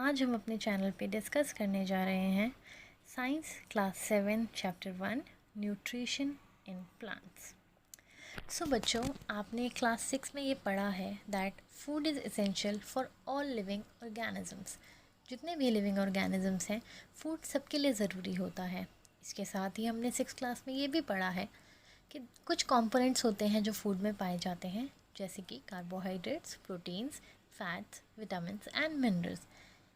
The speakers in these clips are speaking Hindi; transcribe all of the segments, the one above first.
आज हम अपने चैनल पे डिस्कस करने जा रहे हैं science class 7 chapter 1 nutrition in plants. So बच्चों, आपने क्लास 6 में ये पढ़ा है that food is essential for all living organisms. जितने भी लिविंग ऑर्गेनिजम्स हैं, फूड सबके लिए ज़रूरी होता है। इसके साथ ही हमने 6 क्लास में ये भी पढ़ा है कि कुछ कंपोनेंट्स होते हैं जो फूड में पाए जाते हैं, जैसे कि carbohydrates, proteins, fats, vitamins and minerals.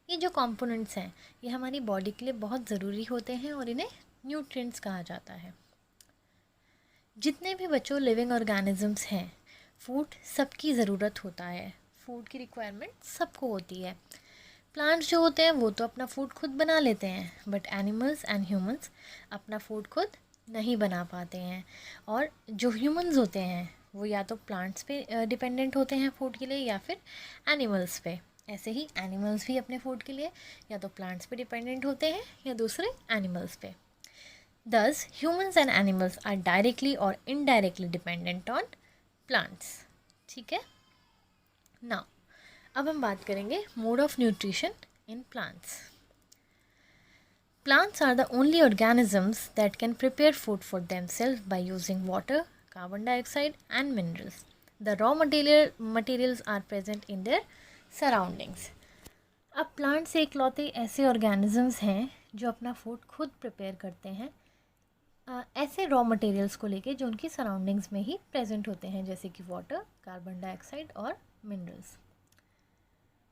ये जो कंपोनेंट्स हैं ये हमारी बॉडी के लिए बहुत ज़रूरी होते हैं और इन्हें न्यूट्रिएंट्स कहा जाता है। जितने भी बच्चों लिविंग ऑर्गेनिजम्स हैं, फूड सबकी ज़रूरत होता है। फूड की रिक्वायरमेंट सबको होती है। प्लांट्स जो होते हैं वो तो अपना फूड खुद बना लेते हैं, बट एनिमल्स एंड ह्यूमंस अपना फूड खुद नहीं बना पाते हैं। और जो ह्यूमंस होते हैं वो या तो प्लांट्स पे डिपेंडेंट होते हैं फूड के लिए या फिर एनिमल्स पे। ऐसे ही एनिमल्स भी अपने फूड के लिए या तो प्लांट्स पे डिपेंडेंट होते हैं या दूसरे एनिमल्स पे। Thus humans and animals are directly और इनडायरेक्टली डिपेंडेंट ऑन प्लांट्स। ठीक है। नाउ अब हम बात करेंगे mode of nutrition in plants. Plants are the only organisms that can prepare food for themselves by using water, carbon dioxide and minerals. The raw materials are present in their surroundings. अब प्लांट्स एकलौते ऐसे ऑर्गेनिजम्स हैं जो अपना फूड खुद प्रिपेयर करते हैं ऐसे रॉ मटेरियल्स को लेके जो उनकी सराउंडिंग्स में ही प्रेजेंट होते हैं, जैसे कि वाटर, कार्बन डाइऑक्साइड और minerals.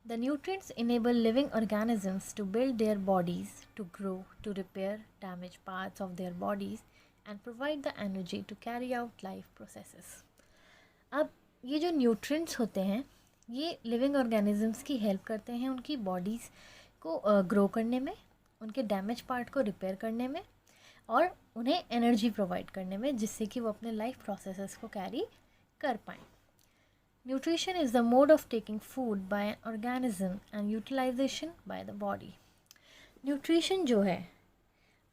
The nutrients enable living organisms to build their bodies, to grow, to repair damaged parts of their bodies, and provide the energy to carry out life processes. अब ये जो न्यूट्रिएंट्स होते हैं ये लिविंग ऑर्गेनिजम्स की हेल्प करते हैं उनकी बॉडीज़ को ग्रो करने में, उनके डैमेज पार्ट को रिपेयर करने में और उन्हें एनर्जी प्रोवाइड करने में, जिससे कि वो अपने लाइफ प्रोसेसेस को कैरी कर पाएँ। Nutrition is the mode of taking food by an organism and utilization by the body. Nutrition जो है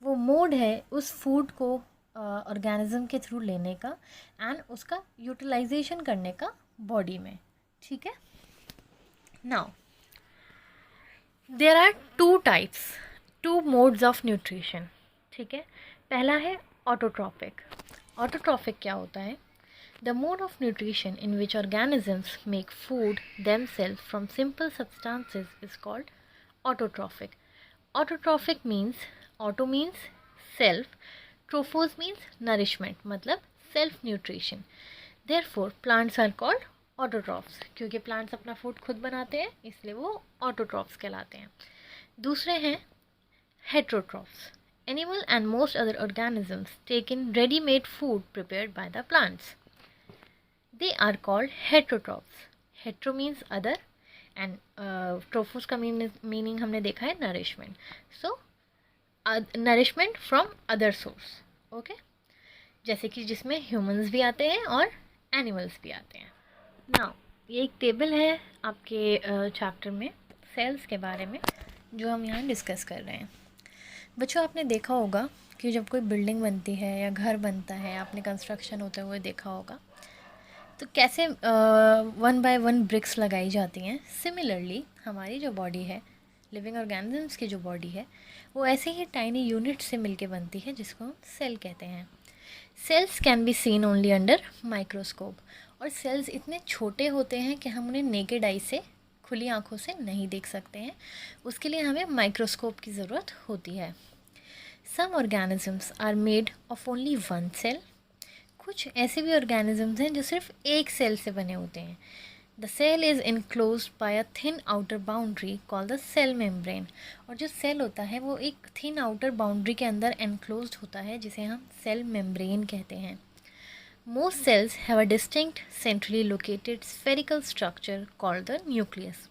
वो मोड है उस फूड को ऑर्गेनिज्म के थ्रू लेने का एंड उसका यूटिलाइजेशन करने का बॉडी में। ठीक है। Now there are two modes of nutrition. ठीक है। पहला है ऑटोट्रॉफिक। ऑटोट्रॉफिक क्या होता है? The mode of nutrition in which organisms make food themselves from simple substances is called autotrophic. Autotrophic means, auto means self, trophos means nourishment, मतलब self nutrition. Therefore plants are called autotrophs, क्योंकि plants अपना food खुद बनाते हैं इसलिए वो autotrophs कहलाते हैं। दूसरे हैं heterotrophs. Animal and most other organisms take in ready-made food prepared by the plants. They are called heterotrophs. Hetero means other and trophos का meaning हमने देखा है nourishment. So nourishment from other source. Okay? जैसे कि जिसमें humans भी आते हैं और animals भी आते हैं. Now ये एक टेबल है आपके चैप्टर में सेल्स के बारे में जो हम यहाँ डिस्कस कर रहे हैं। बच्चों, आपने देखा होगा कि जब कोई बिल्डिंग बनती है या घर बनता है, आपने कंस्ट्रक्शन होते हुए देखा होगा तो कैसे 1 बाय 1 ब्रिक्स लगाई जाती हैं। सिमिलरली हमारी जो बॉडी है, लिविंग ऑर्गेनिजम्स की जो बॉडी है, वो ऐसे ही टाइनी यूनिट से मिलके बनती है जिसको हम सेल कहते हैं। Cells can be seen only under microscope. और सेल्स इतने छोटे होते हैं कि हम उन्हें नेकेड आई से, खुली आँखों से नहीं देख सकते हैं। उसके लिए हमें माइक्रोस्कोप की ज़रूरत होती है। Some organisms are made of only 1 cell. कुछ ऐसे भी ऑर्गेनिजम्स हैं जो सिर्फ एक सेल से बने होते हैं। The cell is enclosed by a thin outer boundary called the cell membrane. और जो सेल होता है वो एक थिन आउटर बाउंड्री के अंदर एनक्लोज्ड होता है जिसे हम सेल मेम्ब्रेन कहते हैं। Most cells have a distinct centrally located spherical structure called the nucleus.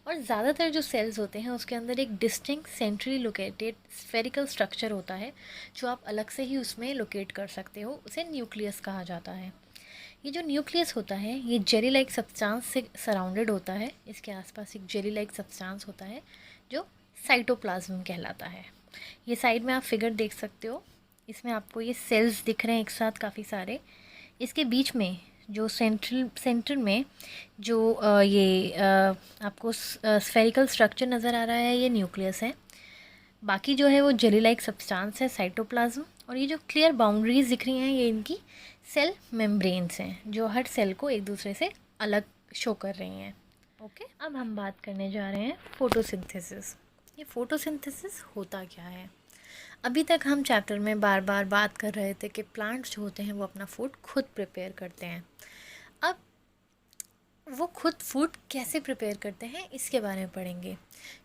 और ज़्यादातर जो सेल्स होते हैं उसके अंदर एक distinct centrally located spherical structure होता है जो आप अलग से ही उसमें लोकेट कर सकते हो, उसे न्यूक्लियस कहा जाता है। ये जो न्यूक्लियस होता है ये जेली लाइक सब्सटेंस से सराउंडेड होता है। इसके आसपास एक जेली लाइक सब्सटेंस होता है जो साइटोप्लाज्म कहलाता है। ये साइड में आप फिगर देख सकते हो, इसमें आपको ये सेल्स दिख रहे हैं एक साथ काफ़ी सारे। इसके बीच में जो सेंटर में जो आपको स्फेरिकल स्ट्रक्चर नज़र आ रहा है, ये न्यूक्लियस है। बाकी जो है वो जेली लाइक सब्सटेंस है, साइटोप्लाज्म। और ये जो क्लियर बाउंड्रीज दिख रही हैं, ये इनकी सेल मेम्ब्रेन्स हैं, जो हर सेल को एक दूसरे से अलग शो कर रही हैं। ओके, अब हम बात करने जा रहे हैं फोटोसिंथेसिस। ये फोटोसिंथेसिस होता क्या है? अभी तक हम चैप्टर में बार बार बात कर रहे थे कि प्लांट्स जो होते हैं वो अपना फूड खुद प्रिपेयर करते हैं। अब वो खुद फूड कैसे प्रिपेयर करते हैं इसके बारे में पढ़ेंगे।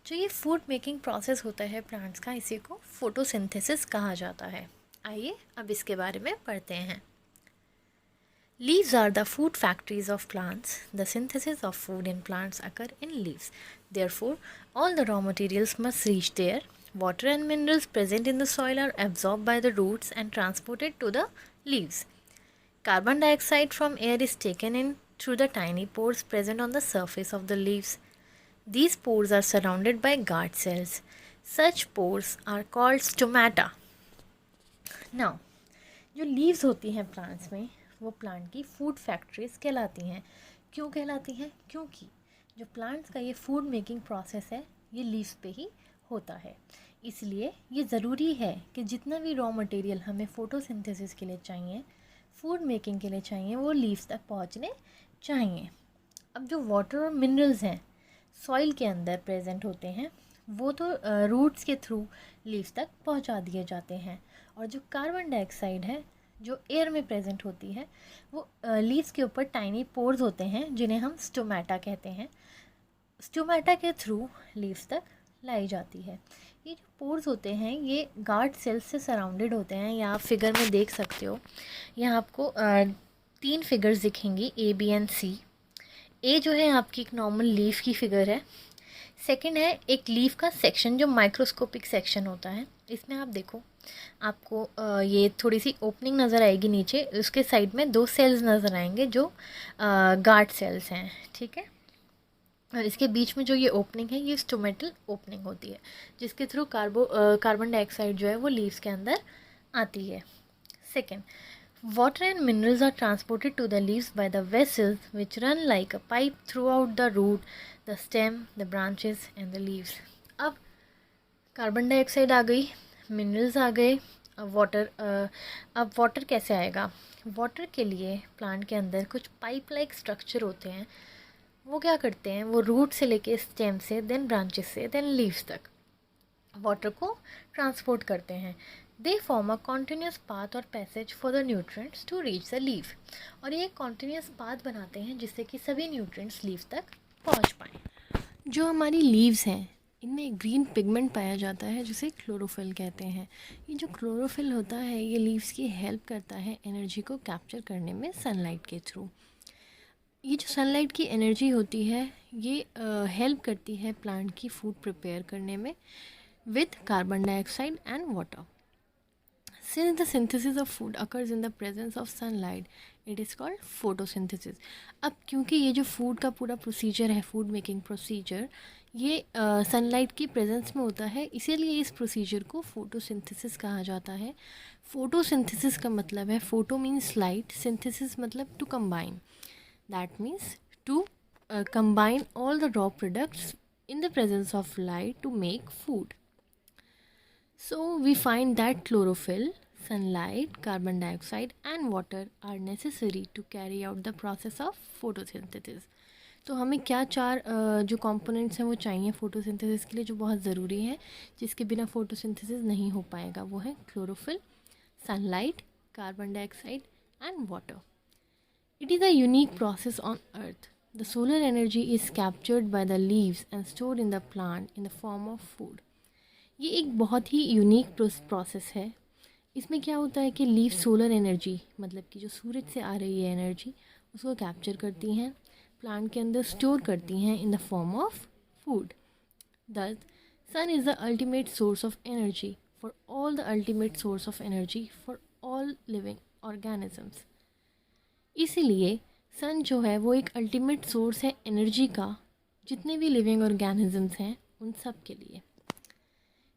जो ये फूड मेकिंग प्रोसेस होता है प्लांट्स का, इसी को फोटोसिंथेसिस कहा जाता है। आइए अब इसके बारे में पढ़ते हैं। Leaves are the food factories of plants. The synthesis of food in plants occur in leaves. Therefore, all the raw materials must reach there. Water and minerals present in the soil are absorbed by the roots and transported to the leaves. Carbon dioxide from air is taken in through the tiny pores present on the surface of the leaves. These pores are surrounded by guard cells. Such pores are called stomata. Now, जो लीव्स होती हैं प्लांट्स में, वो प्लांट की फूड फैक्ट्रीज कहलाती हैं। क्यों कहलाती हैं? क्योंकि जो प्लांट्स का ये फूड मेकिंग प्रोसेस है, ये लीव्स पे ही होता है। इसलिए ये ज़रूरी है कि जितना भी रॉ मटेरियल हमें फ़ोटोसिंथेसिस के लिए चाहिए, फूड मेकिंग के लिए चाहिए, वो लीव्स तक पहुंचने चाहिए। अब जो वाटर और मिनरल्स हैं सॉइल के अंदर प्रेजेंट होते हैं, वो तो रूट्स के थ्रू लीव्स तक पहुंचा दिए जाते हैं। और जो कार्बन डाइऑक्साइड है जो एयर में प्रेजेंट होती है, वो लीव्स के ऊपर टाइनी पोर्स होते हैं, जिन्हें हम स्टोमेटा कहते हैं। स्टोमेटा के थ्रू लीव्स तक लाई जाती है। ये जो पोर्स होते हैं, ये गार्ड सेल्स से सराउंडेड होते हैं। यहाँ आप फिगर में देख सकते हो, यहाँ आपको 3 फिगर्स दिखेंगी, ए, बी एंड सी। ए जो है आपकी एक नॉर्मल लीफ की फिगर है। सेकंड है एक लीफ का सेक्शन, जो माइक्रोस्कोपिक सेक्शन होता है। इसमें आप देखो, आपको ये थोड़ी सी ओपनिंग नज़र आएगी नीचे, उसके साइड में 2 सेल्स नज़र आएंगे जो गार्ड सेल्स हैं, ठीक है। और इसके बीच में जो ये ओपनिंग है, ये स्टोमेटल ओपनिंग होती है, जिसके थ्रू कार्बन डाइऑक्साइड जो है वो लीव्स के अंदर आती है। Second, water and minerals are transported to the leaves by the vessels which run like a pipe throughout the root, the stem, the branches and the leaves. अब कार्बन डाइऑक्साइड आ गई, मिनरल्स आ गए, अब वाटर कैसे आएगा? वाटर के लिए प्लांट के अंदर कुछ पाइप लाइक स्ट्रक्चर होते हैं। वो क्या करते हैं? वो रूट से लेके स्टेम से, देन ब्रांचेस से, देन लीव्स तक वाटर को ट्रांसपोर्ट करते हैं। They form a continuous path और passage for the nutrients to reach the leaf. और ये कॉन्टीन्यूस पाथ बनाते हैं जिससे कि सभी न्यूट्रिएंट्स लीव तक पहुंच पाएँ। जो हमारी लीव्स हैं, इनमें एक ग्रीन पिगमेंट पाया जाता है जिसे क्लोरोफिल कहते हैं। ये जो क्लोरोफिल होता है, ये लीव्स की हेल्प करता है एनर्जी को कैप्चर करने में सनलाइट के थ्रू। ये जो सनलाइट की एनर्जी होती है, ये हेल्प करती है प्लांट की फूड प्रिपेयर करने में with carbon dioxide and water. Since the synthesis of food occurs in the presence of sunlight, it is called photosynthesis. अब क्योंकि ये जो फूड का पूरा प्रोसीजर है, फूड मेकिंग प्रोसीजर, ये सनलाइट की प्रेजेंस में होता है, इसीलिए इस प्रोसीजर को फोटोसिंथेसिस कहा जाता है। फोटोसिंथेसिस का मतलब है, फोटो मीन्स लाइट, सिंथेसिस मतलब to combine. That means to combine all the raw products in the presence of light to make food. So we find that chlorophyll, sunlight, carbon dioxide and water are necessary to carry out the process of photosynthesis. तो हमें क्या 4 जो कंपोनेंट्स हैं वो चाहिए फोटोसिंथेसिस के लिए, जो बहुत ज़रूरी है, जिसके बिना फोटोसिंथेसिस नहीं हो पाएगा। वो है chlorophyll, sunlight, carbon dioxide and water. It is a unique process on earth. The solar energy is captured by the leaves and stored in the plant in the form of food. ये एक बहुत ही यूनिक प्रोसेस है। इसमें क्या होता है कि लीव सोलर एनर्जी, मतलब कि जो सूरज से आ रही है एनर्जी, उसको कैप्चर करती हैं, प्लांट के अंदर स्टोर करती हैं in the form of food. Thus, sun is the ultimate source of energy for all the ultimate source of energy for all living organisms. इसीलिए सन जो है वो एक अल्टीमेट सोर्स है एनर्जी का, जितने भी लिविंग ऑर्गेनिजम्स हैं उन सब के लिए.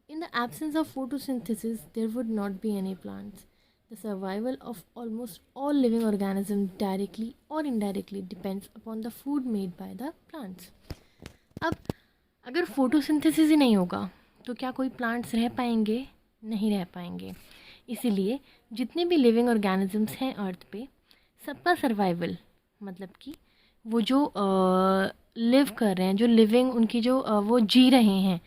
In the absence of photosynthesis, there would not be any plants. The survival of almost all living organisms directly or indirectly depends upon the food made by the plants. अब अगर फोटोसिंथेसिस ही नहीं होगा तो क्या कोई प्लांट्स रह पाएंगे? नहीं रह पाएंगे। इसीलिए जितने भी लिविंग ऑर्गेनिजम्स हैं अर्थ पे, सबका सर्वाइवल मतलब कि वो जो लिव कर रहे हैं, जो लिविंग उनकी जो वो जी रहे हैं,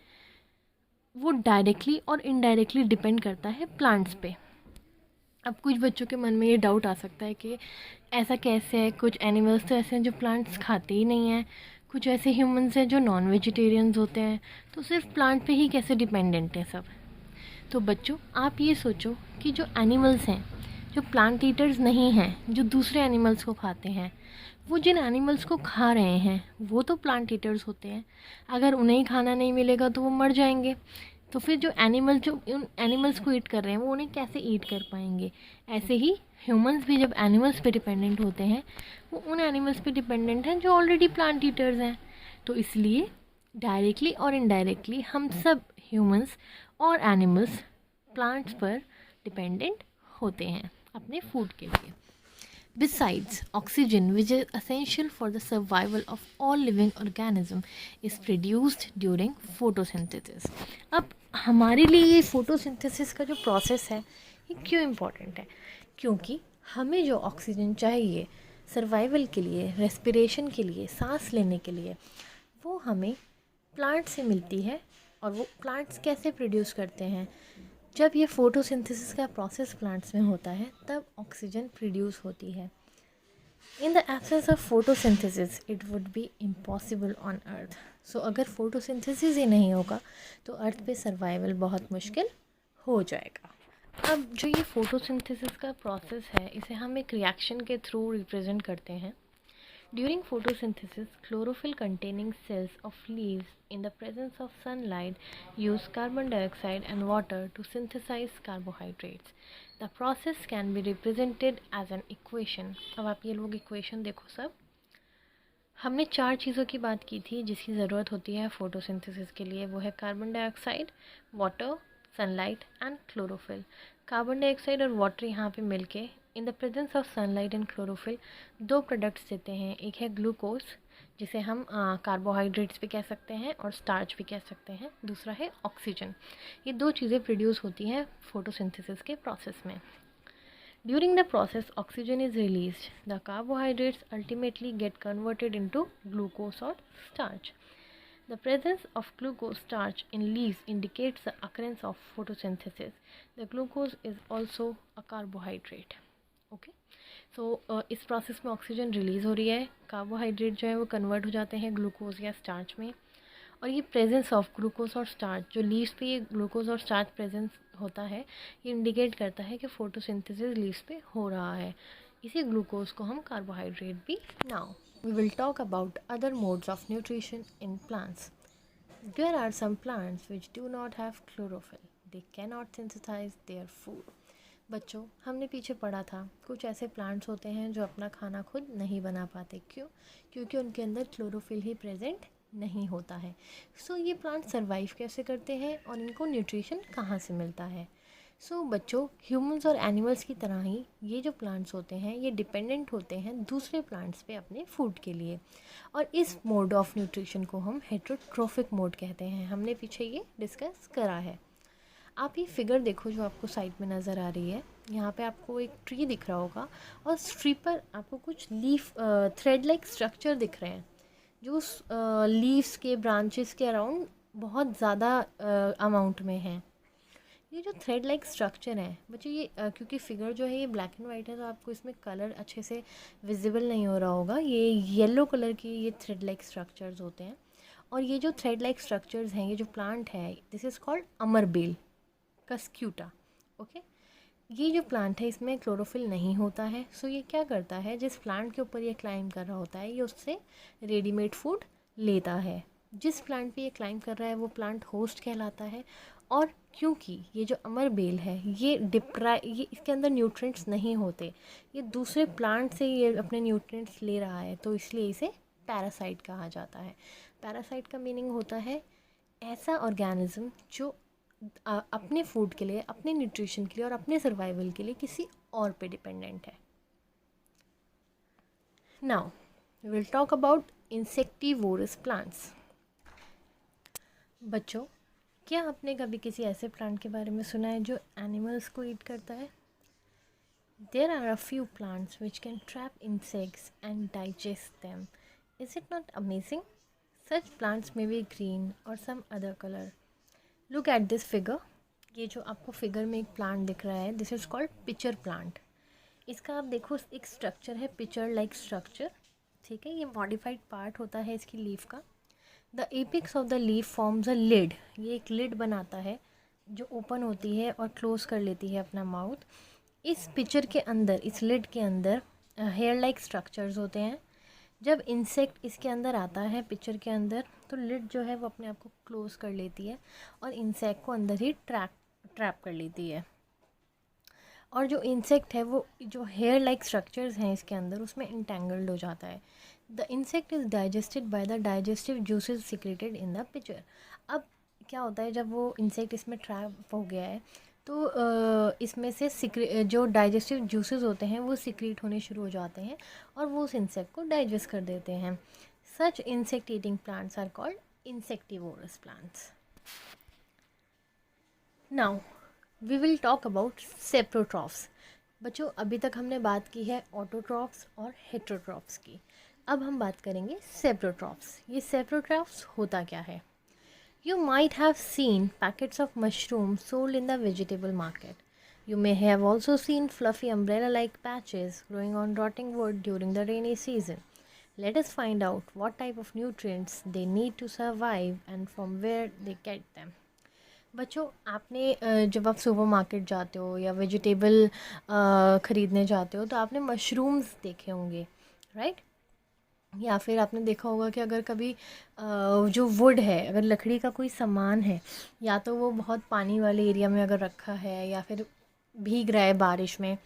वो डायरेक्टली और इनडायरेक्टली डिपेंड करता है प्लांट्स पे। अब कुछ बच्चों के मन में ये डाउट आ सकता है कि ऐसा कैसे है, कुछ एनिमल्स तो ऐसे हैं जो प्लांट्स खाते ही नहीं हैं, कुछ ऐसे ह्यूमंस हैं जो नॉन वेजिटेरियंस होते हैं, तो सिर्फ प्लांट पे ही कैसे डिपेंडेंट है सब। तो बच्चों आप ये सोचो कि जो एनिमल्स हैं, जो प्लांट ईटर्स नहीं हैं, जो दूसरे एनिमल्स को खाते हैं, वो जिन एनिमल्स को खा रहे हैं वो तो प्लांट ईटर्स होते हैं। अगर उन्हें खाना नहीं मिलेगा तो वो मर जाएंगे। तो फिर जो उन एनिमल्स को ईट कर रहे हैं वो उन्हें कैसे ईट कर पाएंगे? ऐसे ही ह्यूमंस भी जब एनिमल्स पे डिपेंडेंट होते हैं, वो उन एनिमल्स पे डिपेंडेंट हैं जो ऑलरेडी प्लांट ईटर्स हैं। तो इसलिए डायरेक्टली और इनडायरेक्टली हम सब ह्यूमंस और एनिमल्स प्लांट्स पर डिपेंडेंट होते हैं अपने फूड के लिए। Besides, oxygen, which is essential for the survival of all living organism, is produced during photosynthesis. अब हमारे लिए ये photosynthesis का जो प्रोसेस है ये क्यों इम्पोर्टेंट है? क्योंकि हमें जो ऑक्सीजन चाहिए सर्वाइवल के लिए, रेस्पिरेशन के लिए, सांस लेने के लिए, वो हमें प्लांट से मिलती है। और वो प्लांट्स कैसे प्रोड्यूस करते हैं? जब ये फोटोसिंथेसिस का प्रोसेस प्लांट्स में होता है तब ऑक्सीजन प्रोड्यूस होती है। In the absence of photosynthesis it would be impossible on earth. So अगर फोटोसिंथेसिस ही नहीं होगा तो अर्थ पे सर्वाइवल बहुत मुश्किल हो जाएगा। अब जो ये फोटोसिंथेसिस का प्रोसेस है इसे हम एक रिएक्शन के थ्रू रिप्रेजेंट करते हैं। During photosynthesis, chlorophyll containing cells of leaves in the presence of sunlight use carbon dioxide and water to synthesize carbohydrates. The process can be represented as an equation. अब आप ये लोग इक्वेशन देखो सब। हमने 4 चीज़ों की बात की थी जिसकी ज़रूरत होती है फोटोसिंथेसिस के लिए। वो है carbon dioxide, water, sunlight and chlorophyll. Carbon dioxide और वाटर यहाँ पे मिलके in the presence of sunlight and chlorophyll 2 products देते हैं। एक है ग्लूकोज जिसे हम कार्बोहाइड्रेट्स भी कह सकते हैं और स्टार्च भी कह सकते हैं। दूसरा है ऑक्सीजन। ये 2 चीज़ें प्रोड्यूस होती हैं फोटोसिंथेसिस के प्रोसेस में। During the process, oxygen is released. The carbohydrates ultimately get converted into glucose or starch. The presence of glucose starch in leaves indicates the occurrence of photosynthesis. The glucose is also a carbohydrate. Okay? So इस प्रोसेस में ऑक्सीजन रिलीज़ हो रही है, कार्बोहाइड्रेट जो है वो कन्वर्ट हो जाते हैं ग्लूकोज या स्टार्च में। और ये प्रेजेंस ऑफ ग्लूकोज और स्टार्च, जो लीव्स पे ये ग्लूकोज और स्टार्च प्रेजेंस होता है, ये इंडिकेट करता है कि फोटोसिंथेसिस लीव्स पे हो रहा है। इसी ग्लूकोज को हम कार्बोहाइड्रेट भी। Now we will talk about other modes of nutrition in plants. There are some plants which do not have chlorophyll, they can not synthesise their food. बच्चों हमने पीछे पढ़ा था कुछ ऐसे प्लांट्स होते हैं जो अपना खाना खुद नहीं बना पाते। क्यों? क्योंकि उनके अंदर क्लोरोफिल ही प्रेजेंट नहीं होता है। सो ये प्लांट सर्वाइव कैसे करते हैं और इनको न्यूट्रिशन कहाँ से मिलता है? सो बच्चों ह्यूमंस और एनिमल्स की तरह ही ये जो प्लांट्स होते हैं ये डिपेंडेंट होते हैं दूसरे प्लांट्स पे अपने फूड के लिए। और इस मोड ऑफ न्यूट्रिशन को हम हेटरोट्रोफिक मोड कहते हैं। हमने पीछे ये डिस्कस करा है। आप ये फिगर देखो जो आपको साइड में नज़र आ रही है। यहाँ पे आपको एक ट्री दिख रहा होगा और उस ट्री पर आपको कुछ लीफ थ्रेड लाइक स्ट्रक्चर दिख रहे हैं जो उस लीव्स के ब्रांचेस के अराउंड बहुत ज़्यादा अमाउंट में हैं। ये जो थ्रेड लाइक स्ट्रक्चर है बच्चों, ये क्योंकि फिगर जो है ये ब्लैक एंड वाइट है तो आपको इसमें कलर अच्छे से विजिबल नहीं हो रहा होगा। ये येलो कलर की ये थ्रेड लाइक स्ट्रक्चर्स होते हैं। और ये जो थ्रेड लाइक स्ट्रक्चर्स हैं, ये जो प्लांट है, this is called amarbel cuscuta. Okay, ये जो प्लांट है इसमें क्लोरोफिल नहीं होता है। सो ये क्या करता है, जिस प्लांट के ऊपर ये क्लाइंब कर रहा होता है ये उससे रेडीमेड फूड लेता है। जिस प्लांट पे ये क्लाइंब कर रहा है वो प्लांट होस्ट कहलाता है। और क्योंकि ये जो अमरबेल है ये इसके अंदर न्यूट्रिएंट्स नहीं होते, ये दूसरे प्लांट से ये अपने न्यूट्रिएंट्स ले रहा है, तो इसलिए इसे पैरासाइट कहा जाता है। पैरासाइट का मीनिंग होता है ऐसा ऑर्गेनिज्म जो अपने फूड के लिए, अपने न्यूट्रिशन के लिए और अपने सर्वाइवल के लिए किसी और पे डिपेंडेंट है। Now will talk about insectivorous plants. बच्चों, क्या आपने कभी किसी ऐसे प्लांट के बारे में सुना है जो एनिमल्स को ईट करता है? There are a few plants which can trap insects and digest them. Is it not amazing? Such plants may be green or some other color. Look at this figure. ये जो आपको फिगर में एक प्लांट दिख रहा है, this is called pitcher plant. इसका आप देखो, एक स्ट्रक्चर है, पिचर लाइक स्ट्रक्चर, ठीक है। ये मॉडिफाइड पार्ट होता है इसकी लीफ का। The apex of the leaf forms a lid. ये एक लिड बनाता है जो ओपन होती है और क्लोज कर लेती है अपना माउथ। इस पिक्चर के अंदर, इस लिड के अंदर हेयर लाइक स्ट्रक्चर्स होते हैं। जब इंसेक्ट इसके अंदर आता है पिक्चर के अंदर, तो लिड जो है वो अपने आप को क्लोज कर लेती है और इंसेक्ट को अंदर ही ट्रैप कर लेती है। और जो इंसेक्ट है वो जो हेयर लाइक स्ट्रक्चर्स हैं इसके अंदर, उसमें इंटेंगल्ड हो जाता है। The insect is digested by the digestive juices secreted in the picture. अब क्या होता है, जब वो इंसेक्ट इसमें ट्रैप हो गया है तो इसमें से जो डाइजेस्टिव जूसेस होते हैं वो सिक्रीट होने शुरू हो जाते हैं और वो उस इंसेक्ट को डाइजेस्ट कर देते हैं। Such insect eating plants are called insectivorous plants. Now we will talk about saprotrophs. बच्चों, अभी तक हमने बात की है ऑटोट्रॉफ्स और हेटेरोट्रॉफ्स की। अब हम बात करेंगे सेप्रोट्रॉफ्स। ये सेप्रोट्रॉफ्स होता क्या है? You might have seen packets of mushrooms sold in the vegetable market. You may have also seen fluffy umbrella-like patches growing on rotting wood during the rainy season. Let us find out what type of nutrients they need to survive and from where they get them. बच्चों, आपने जब आप सुपर मार्केट जाते हो या वेजिटेबल ख़रीदने जाते हो तो आपने मशरूम्स देखे होंगे, राइट? या फिर आपने देखा होगा कि अगर कभी जो वुड है, अगर लकड़ी का कोई सामान है, या तो वो बहुत पानी वाले एरिया में अगर रखा है या फिर भीग रहा है बारिश में,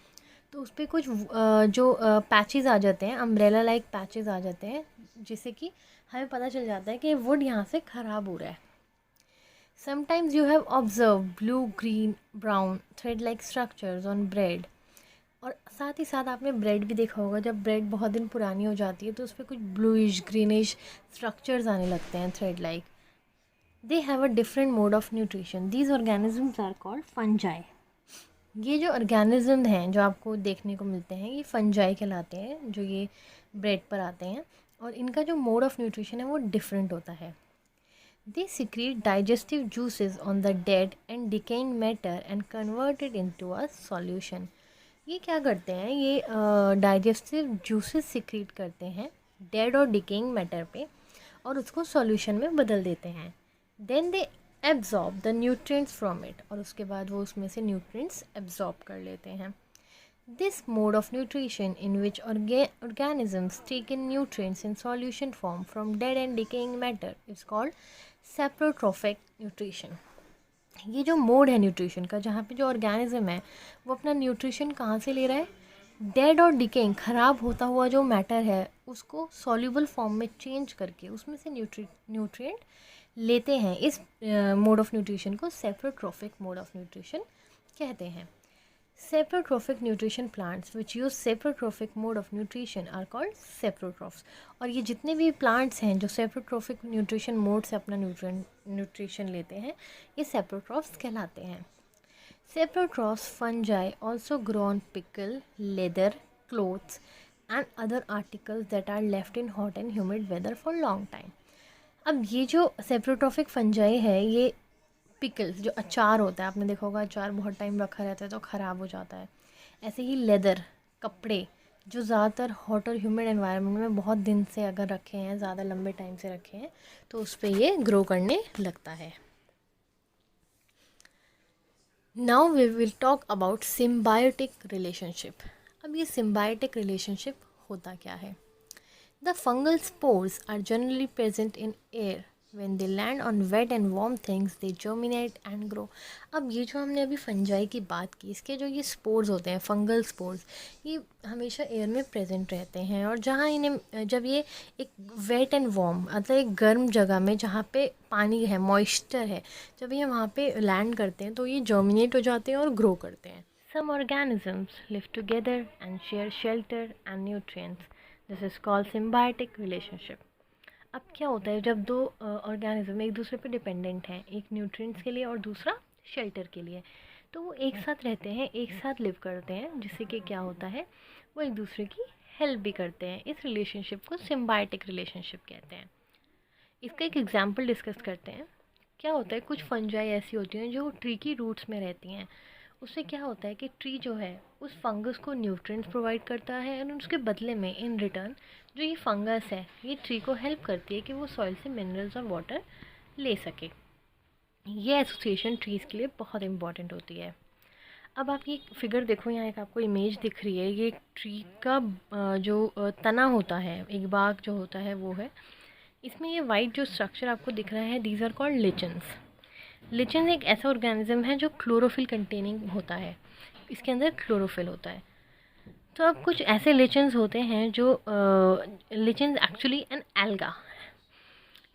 तो उस पर कुछ जो पैचेस आ जाते हैं, अम्ब्रेला लाइक पैचेस आ जाते हैं, जिससे कि हमें पता चल जाता है कि वुड यहाँ से ख़राब हो रहा है। Sometimes you have observe blue, green, brown thread like structures on bread. और साथ ही साथ आपने ब्रेड भी देखा होगा, जब ब्रेड बहुत दिन पुरानी हो जाती है तो उस पर कुछ ब्लूइश ग्रीनिश स्ट्रक्चर्स आने लगते हैं thread like. They have a different mode of nutrition. These organisms are called fungi. ये जो ऑर्गेनिज्म हैं जो आपको देखने को मिलते हैं, ये फंजाई कहलाते हैं, जो ये ब्रेड पर आते हैं। और इनका जो मोड ऑफ न्यूट्रिशन है वो डिफरेंट होता है। They secrete digestive juices on the dead and decaying matter and convert it into a solution. ये क्या करते हैं, ये डाइजेस्टिव जूसेस सिक्रीट करते हैं डेड और डिकेइंग मैटर पे और उसको सॉल्यूशन में बदल देते हैं। Then they absorb the nutrients from it, और उसके बाद वो उसमें से न्यूट्रिएंट्स एब्जॉर्ब कर लेते हैं। This mode of nutrition in which organisms take in nutrients in solution form from dead and decaying matter is called saprotrophic nutrition. ये जो मोड है न्यूट्रिशन का, जहाँ पे जो ऑर्गेनिज्म है वो अपना न्यूट्रिशन कहाँ से ले रहा है? डेड और डिकेइंग, ख़राब होता हुआ जो मैटर है उसको सॉल्यूबल फॉर्म में चेंज करके उसमें से न्यूट्रिएंट लेते हैं। इस मोड ऑफ न्यूट्रिशन को सेप्रोट्रोफिक मोड ऑफ न्यूट्रिशन कहते हैं। Saprotrophic nutrition plants which use saprotrophic mode of nutrition are called saprotrophs. और ये जितने भी प्लांट्स हैं जो सेप्रोट्रोफिक न्यूट्रिशन मोड से अपना न्यूट्रिशन लेते हैं, ये सेप्रोट्रॉफ्स कहलाते हैं। Saprotrophs fungi also grow on pickle, leather, clothes and other articles that are left in hot and humid weather for long time. अब ये जो सेप्रोट्रोफिक फंजाई है, ये पिकल्स, जो अचार होता है, आपने देखा होगा अचार बहुत टाइम रखा रहता है तो ख़राब हो जाता है। ऐसे ही लेदर, कपड़े, जो ज़्यादातर हॉट और ह्यूमिड एनवायरनमेंट में बहुत दिन से अगर रखे हैं, ज़्यादा लंबे टाइम से रखे हैं, तो उस पर ये ग्रो करने लगता है। Now we will talk about symbiotic relationship. अब ये सिम्बायोटिक रिलेशनशिप होता क्या है? The fungal spores are generally present in air When they land on wet and warm things, they germinate and grow. अब ये जो हमने अभी फंजाई की बात की, इसके जो ये स्पोर्स होते हैं, फंगल स्पोर्स, ये हमेशा एयर में प्रेजेंट रहते हैं, और जहाँ इन्हें जब ये एक वेट एंड वार्म मतलब एक गर्म जगह में जहाँ पे पानी है, मॉइस्चर है, जब ये वहाँ पे लैंड करते हैं तो ये जर्मिनेट हो जाते हैं और ग्रो करते हैं. Some organisms live together and share shelter and nutrients. This is called symbiotic relationship. अब क्या होता है जब दो ऑर्गेनिज्म एक दूसरे पे डिपेंडेंट हैं, एक न्यूट्रिएंट्स के लिए और दूसरा शेल्टर के लिए, तो वो एक साथ रहते हैं, एक साथ लिव करते हैं, जिससे कि क्या होता है वो एक दूसरे की हेल्प भी करते हैं. इस रिलेशनशिप को सिम्बायोटिक रिलेशनशिप कहते हैं. इसका एक एग्जांपल डिस्कस करते हैं. क्या होता है, कुछ फंजाई ऐसी होती हैं जो ट्री की रूट्स में रहती हैं. उससे क्या होता है कि ट्री जो है उस फंगस को न्यूट्रिएंट्स प्रोवाइड करता है, और उसके बदले में इन रिटर्न जो ये फंगस है ये ट्री को हेल्प करती है कि वो सॉइल से मिनरल्स और वाटर ले सके. ये एसोसिएशन ट्रीज़ के लिए बहुत इंपॉर्टेंट होती है. अब आप ये फिगर देखो, यहाँ एक आपको इमेज दिख रही है, ये एक ट्री का जो तना होता है, एक बाग जो होता है वो है. इसमें ये वाइट जो स्ट्रक्चर आपको दिख रहा है, दीज आर कॉल्ड लिचन्स. लिचन एक ऐसा ऑर्गेनिज्म है जो क्लोरोफिल कंटेनिंग होता है, इसके अंदर क्लोरोफिल होता है. तो अब कुछ ऐसे लिचन्स होते हैं जो लिचन्स एक्चुअली एन एल्गा,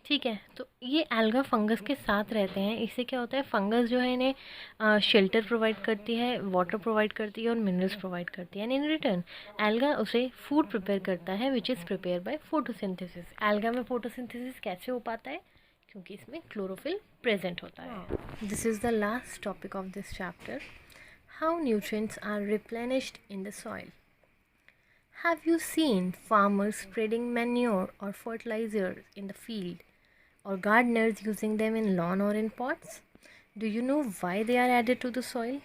ठीक है. तो ये एल्गा फंगस के साथ रहते हैं. इससे क्या होता है, फंगस जो है इन्हें शेल्टर प्रोवाइड करती है, वाटर प्रोवाइड करती है और मिनरल्स प्रोवाइड करती है. एंड इन रिटर्न एल्गा उसे फूड प्रिपेयर करता है, which is prepare by photosynthesis. Alga में फोटोसिंथेसिस कैसे हो पाता है, क्योंकि इसमें क्लोरोफिल प्रेजेंट होता है. This is the last topic of this chapter. How nutrients are replenished in the soil. Have you seen farmers spreading manure or fertilizers in the field, or gardeners using them in lawn or in pots? Do you know why they are added to the soil?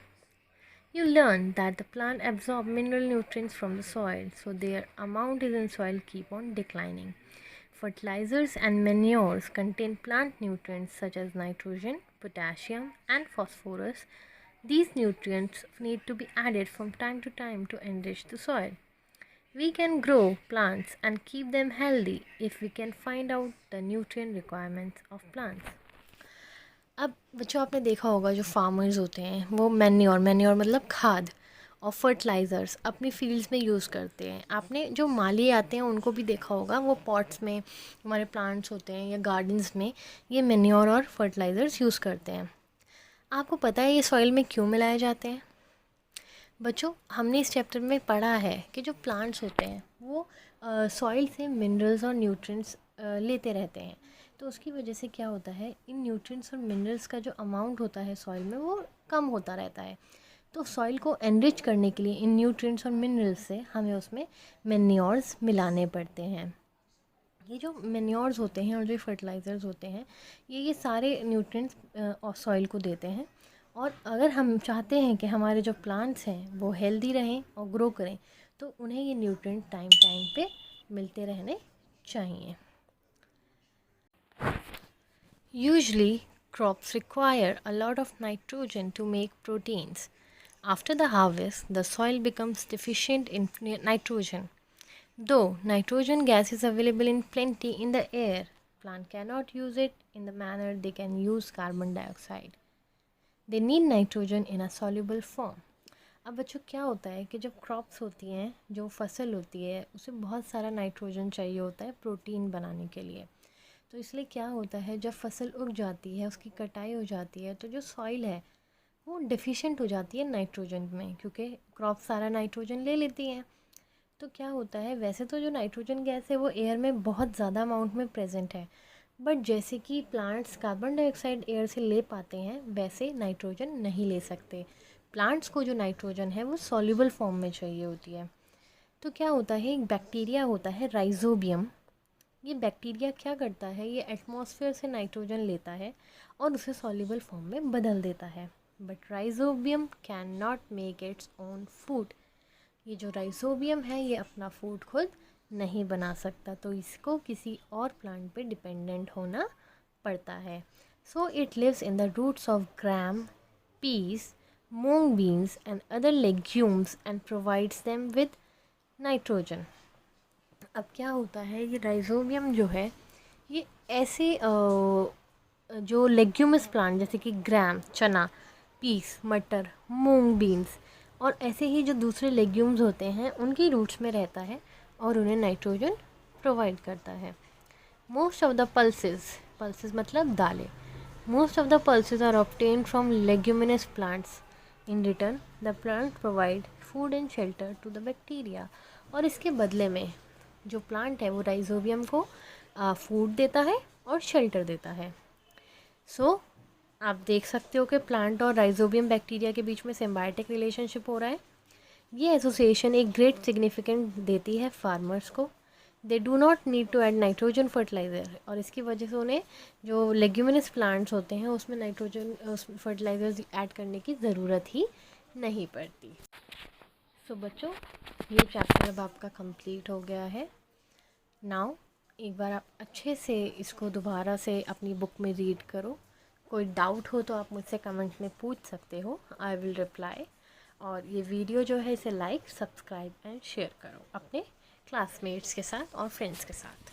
You learn that the plant absorb mineral nutrients from the soil, so their amount is in soil keep on declining. Fertilizers and manures contain plant nutrients such as nitrogen, potassium, and phosphorus. These nutrients need to be added from time to time to enrich the soil. We can grow plants and keep them healthy if we can find out the nutrient requirements of plants. अब बच्चों, आपने देखा होगा जो फार्मर्स होते हैं वो मैन्योर मतलब खाद और फर्टिलाइज़र्स अपनी फील्ड्स में यूज़ करते हैं. आपने जो माली आते हैं उनको भी देखा होगा, वो पॉट्स में हमारे प्लांट्स होते हैं या गार्डन्स में ये मैन्योर और फर्टिलाइज़र्स यूज़ करते हैं. आपको पता है ये सॉइल में क्यों मिलाए जाते हैं? बच्चों, हमने इस चैप्टर में पढ़ा है कि जो प्लांट्स होते हैं वो सॉइल से मिनरल्स और न्यूट्रिएंट्स लेते रहते हैं. तो उसकी वजह से क्या होता है, इन न्यूट्रिएंट्स और मिनरल्स का जो अमाउंट होता है सॉइल में वो कम होता रहता है. तो सॉइल को एनरिच करने के लिए इन न्यूट्रिएंट्स और मिनरल्स से हमें उसमें मैन्योर्स मिलाने पड़ते हैं. ये जो मैन्योर्स होते हैं और जो फर्टिलाइज़र्स होते हैं ये सारे न्यूट्रिएंट्स और सॉइल को देते हैं. और अगर हम चाहते हैं कि हमारे जो प्लांट्स हैं वो हेल्दी रहें और ग्रो करें, तो उन्हें ये न्यूट्रिएंट टाइम पे मिलते रहने चाहिए. Usually, crops require a lot of nitrogen to make proteins. After the harvest, the soil becomes deficient in nitrogen. Though nitrogen gas is available in plenty in the air, plant cannot use it in the manner they can use carbon dioxide. They need nitrogen in a soluble form. अब बच्चों क्या होता है कि जब क्रॉप्स होती हैं, जो फसल होती है, उसे बहुत सारा नाइट्रोजन चाहिए होता है प्रोटीन बनाने के लिए. तो इसलिए क्या होता है, जब फसल उग जाती है, उसकी कटाई हो जाती है, तो जो सॉइल है वो डिफिशिएंट हो जाती है नाइट्रोजन में, क्योंकि क्रॉप सारा नाइट्रोजन ले लेती हैं. तो क्या होता है, वैसे तो जो नाइट्रोजन गैस है वो एयर में बहुत ज़्यादा अमाउंट में प्रेजेंट है, बट जैसे कि प्लांट्स कार्बन डाइऑक्साइड एयर से ले पाते हैं वैसे नाइट्रोजन नहीं ले सकते. प्लांट्स को जो नाइट्रोजन है वो सॉल्युबल फॉर्म में चाहिए होती है. तो क्या होता है, एक बैक्टीरिया होता है राइजोबियम. ये बैक्टीरिया क्या करता है, ये एटमॉस्फेयर से नाइट्रोजन लेता है और उसे सॉल्युबल फॉर्म में बदल देता है. But rhizobium can not make its own food. ये जो राइजोबियम है ये अपना फूड खुद नहीं बना सकता, तो इसको किसी और प्लांट पे डिपेंडेंट होना पड़ता है. So it lives in the roots of gram, peas, moong beans and other legumes and provides them with nitrogen. अब क्या होता है, ये राइजोबियम जो है ये ऐसे जो लेग्यूमस प्लांट जैसे कि ग्राम, चना, पीस, मटर, मूंग, बीन्स और ऐसे ही जो दूसरे लेग्यूम्स होते हैं उनकी रूट्स में रहता है और उन्हें नाइट्रोजन प्रोवाइड करता है। मोस्ट ऑफ द पल्सेस मतलब दालें, most of the pulses are obtained from leguminous plants. In return the plant provide food and shelter to the bacteria. और इसके बदले में जो प्लांट है वो राइजोबियम को फूड देता है और शेल्टर देता है। सो आप देख सकते हो कि प्लांट और राइजोबियम बैक्टीरिया के बीच में सिम्बायोटिक रिलेशनशिप हो रहा है। ये एसोसिएशन एक ग्रेट सिग्निफिकेंट देती है फार्मर्स को। They do not need to add nitrogen fertiliser, और इसकी वजह से उन्हें जो लेग्यूमिनस प्लांट्स होते हैं उसमें नाइट्रोजन फर्टिलाइज़र्स ऐड करने की ज़रूरत ही नहीं पड़ती। सो बच्चों, ये चैप्टर अब आपका कंप्लीट हो गया है। नाउ एक बार आप अच्छे से इसको दोबारा से अपनी बुक में रीड करो। कोई डाउट हो तो आप मुझसे कमेंट में पूछ सकते हो, आई विल रिप्लाई। और ये वीडियो जो है इसे लाइक, सब्सक्राइब एंड शेयर करो अपने क्लासमेट्स के साथ और फ्रेंड्स के साथ।